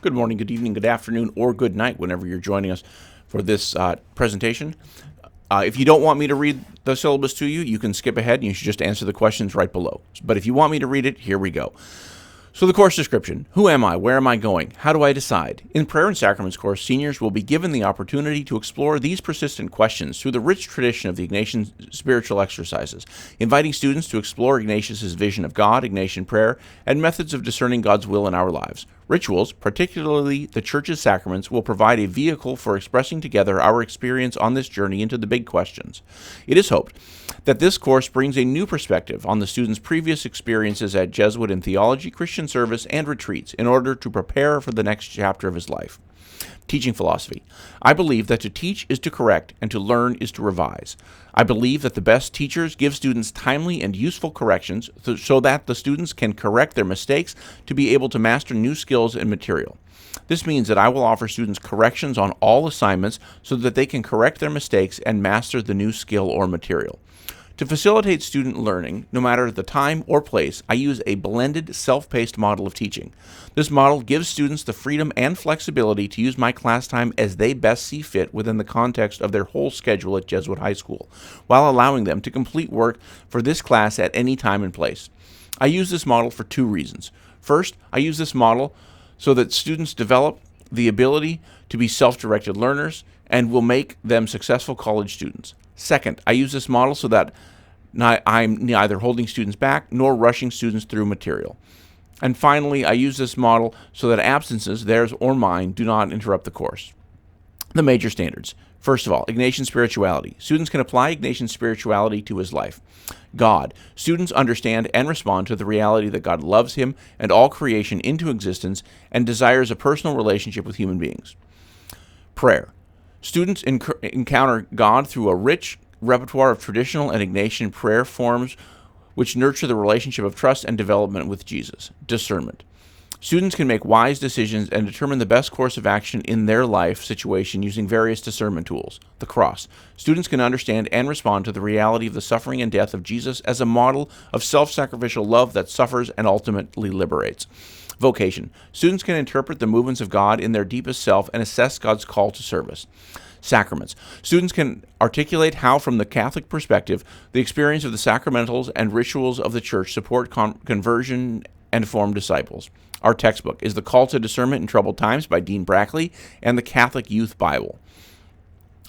Good morning, good evening, good afternoon, or good night whenever you're joining us for this presentation. If you don't want me to read the syllabus to you, you can skip ahead and you should just answer the questions right below. But if you want me to read it, here we go. So the course description: who am I? Where am I going? How do I decide? In Prayer and Sacraments course, seniors will be given the opportunity to explore these persistent questions through the rich tradition of the Ignatian spiritual exercises, inviting students to explore Ignatius' vision of God, Ignatian prayer, and methods of discerning God's will in our lives. Rituals, particularly the Church's sacraments, will provide a vehicle for expressing together our experience on this journey into the big questions. It is hoped that this course brings a new perspective on the student's previous experiences at Jesuit in theology, Christian service, and retreats in order to prepare for the next chapter of his life. Teaching philosophy. I believe that to teach is to correct, and to learn is to revise. I believe that the best teachers give students timely and useful corrections so that the students can correct their mistakes to be able to master new skills and material. This means that I will offer students corrections on all assignments so that they can correct their mistakes and master the new skill or material. To facilitate student learning, no matter the time or place, I use a blended, self-paced model of teaching. This model gives students the freedom and flexibility to use my class time as they best see fit within the context of their whole schedule at Jesuit High School, while allowing them to complete work for this class at any time and place. I use this model for two reasons. First, I use this model so that students develop the ability to be self-directed learners and will make them successful college students. Second, I use this model so that I'm neither holding students back nor rushing students through material. And finally, I use this model so that absences, theirs or mine, do not interrupt the course. The major standards. First of all, Ignatian spirituality. Students can apply Ignatian spirituality to his life. God. Students understand and respond to the reality that God loves him and all creation into existence and desires a personal relationship with human beings. Prayer. Students encounter God through a rich repertoire of traditional and Ignatian prayer forms which nurture the relationship of trust and development with Jesus. Discernment. Students can make wise decisions and determine the best course of action in their life situation using various discernment tools. The cross. Students can understand and respond to the reality of the suffering and death of Jesus as a model of self-sacrificial love that suffers and ultimately liberates. Vocation. Students can interpret the movements of God in their deepest self and assess God's call to service. Sacraments. Students can articulate how, from the Catholic perspective, the experience of the sacramentals and rituals of the Church support conversion and form disciples. Our textbook is The Call to Discernment in Troubled Times by Dean Brackley and the Catholic Youth Bible.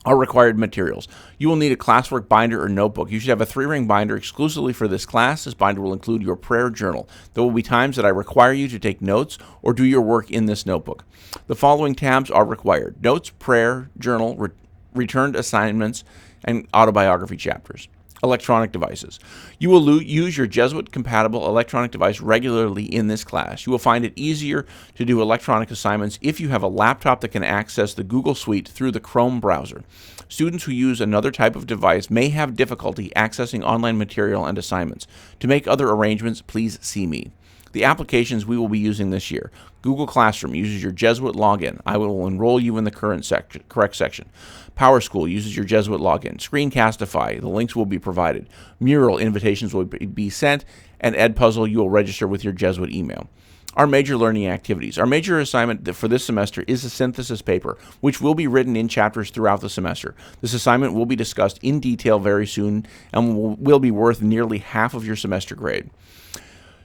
Our required materials. You will need a classwork binder or notebook. You should have a 3-ring binder exclusively for this class. This binder will include your prayer journal. There will be times that I require you to take notes or do your work in this notebook. The following tabs are required: notes, prayer, journal, returned assignments, and autobiography chapters. Electronic devices. You will use your Jesuit-compatible electronic device regularly in this class. You will find it easier to do electronic assignments if you have a laptop that can access the Google Suite through the Chrome browser. Students who use another type of device may have difficulty accessing online material and assignments. To make other arrangements, please see me. The applications we will be using this year. Google Classroom uses your Jesuit login. I will enroll you in the correct section. PowerSchool uses your Jesuit login. Screencastify, the links will be provided. Mural, invitations will be sent. And Edpuzzle, you will register with your Jesuit email. Our major learning activities. Our major assignment for this semester is a synthesis paper, which will be written in chapters throughout the semester. This assignment will be discussed in detail very soon and will be worth nearly half of your semester grade.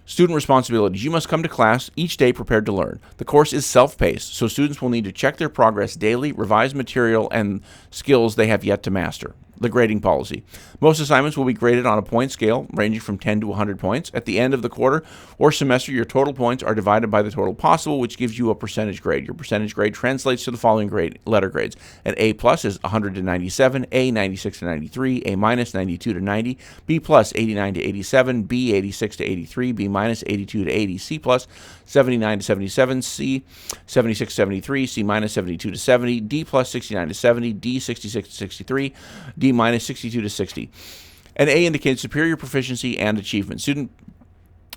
Student responsibilities. You must come to class each day prepared to learn. The course is self-paced, so students will need to check their progress daily, revise material, and skills they have yet to master. The grading policy. Most assignments will be graded on a point scale ranging from 10 to 100 points. At the end of the quarter or semester, your total points are divided by the total possible, which gives you a percentage grade. Your percentage grade translates to the following letter grades. An A plus is 100 to 97, A 96 to 93, A minus 92 to 90, B plus 89 to 87, B 86 to 83, B minus 82 to 80, C plus 79 to 77, C 76 to 73, C minus 72 to 70, D plus 69 to 70, D 66 to 63, D minus 62 to 60. An A indicates superior proficiency and achievement. An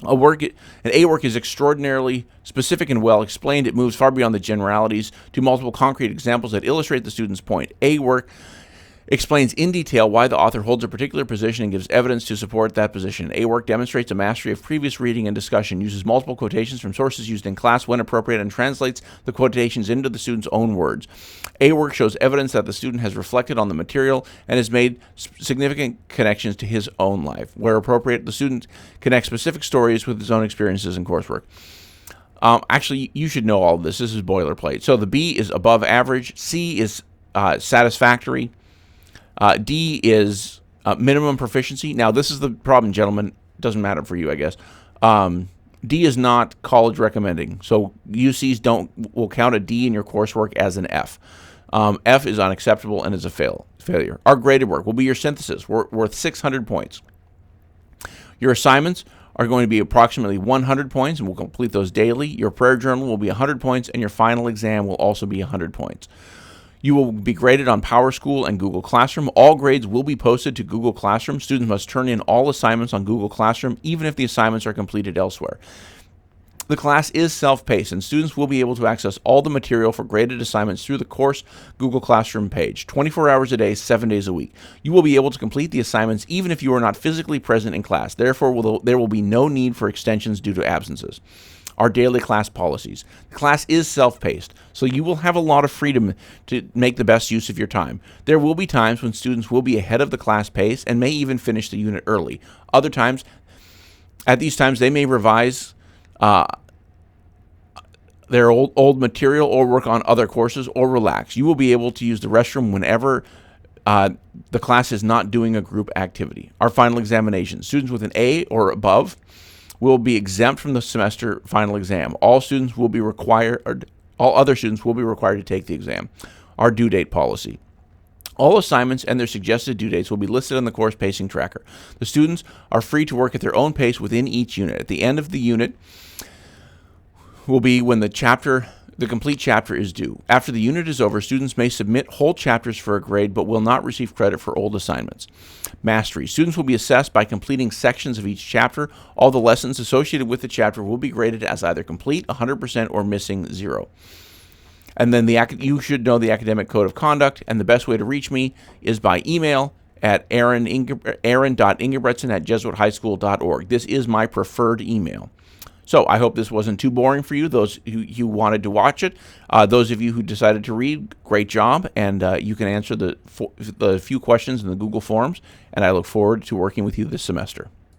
A work is extraordinarily specific and well explained. It moves far beyond the generalities to multiple concrete examples that illustrate the student's point. A work explains in detail why the author holds a particular position and gives evidence to support that position. A work demonstrates a mastery of previous reading and discussion, uses multiple quotations from sources used in class when appropriate, and translates the quotations into the student's own words. A work shows evidence that the student has reflected on the material and has made significant connections to his own life. Where appropriate, the student connects specific stories with his own experiences and coursework. Actually, you should know all of this. This is boilerplate. So the B is above average. C is satisfactory. D is minimum proficiency. Now, this is the problem, gentlemen. Doesn't matter for you, I guess. D is not college recommending. So UCs will count a D in your coursework as an F. F is unacceptable and is a failure. Our graded work will be your synthesis, worth 600 points. Your assignments are going to be approximately 100 points, and we'll complete those daily. Your prayer journal will be 100 points, and your final exam will also be 100 points. You will be graded on PowerSchool and Google Classroom. All grades will be posted to Google Classroom. Students must turn in all assignments on Google Classroom, even if the assignments are completed elsewhere. The class is self-paced, and students will be able to access all the material for graded assignments through the course Google Classroom page, 24 hours a day, 7 days a week. You will be able to complete the assignments even if you are not physically present in class. Therefore, there will be no need for extensions due to absences. Our daily class policies. The class is self-paced, so you will have a lot of freedom to make the best use of your time. There will be times when students will be ahead of the class pace and may even finish the unit early. At these times, they may revise their old material or work on other courses or relax. You will be able to use the restroom whenever the class is not doing a group activity. Our final examination. Students with an A or above will be exempt from the semester final exam. All other students will be required to take the exam. Our due date policy. All assignments and their suggested due dates will be listed on the course pacing tracker. The students are free to work at their own pace within each unit. At the end of the unit will be when the complete chapter is due. After the unit is over, students may submit whole chapters for a grade but will not receive credit for old assignments. Mastery. Students will be assessed by completing sections of each chapter. All the lessons associated with the chapter will be graded as either complete, 100%, or missing 0. And then you should know the academic code of conduct, and the best way to reach me is by email at aaron.ingebretson@jesuithighschool.org. This is my preferred email. So I hope this wasn't too boring for you, those who wanted to watch it. Those of you who decided to read, great job, and you can answer the few questions in the Google Forms, and I look forward to working with you this semester.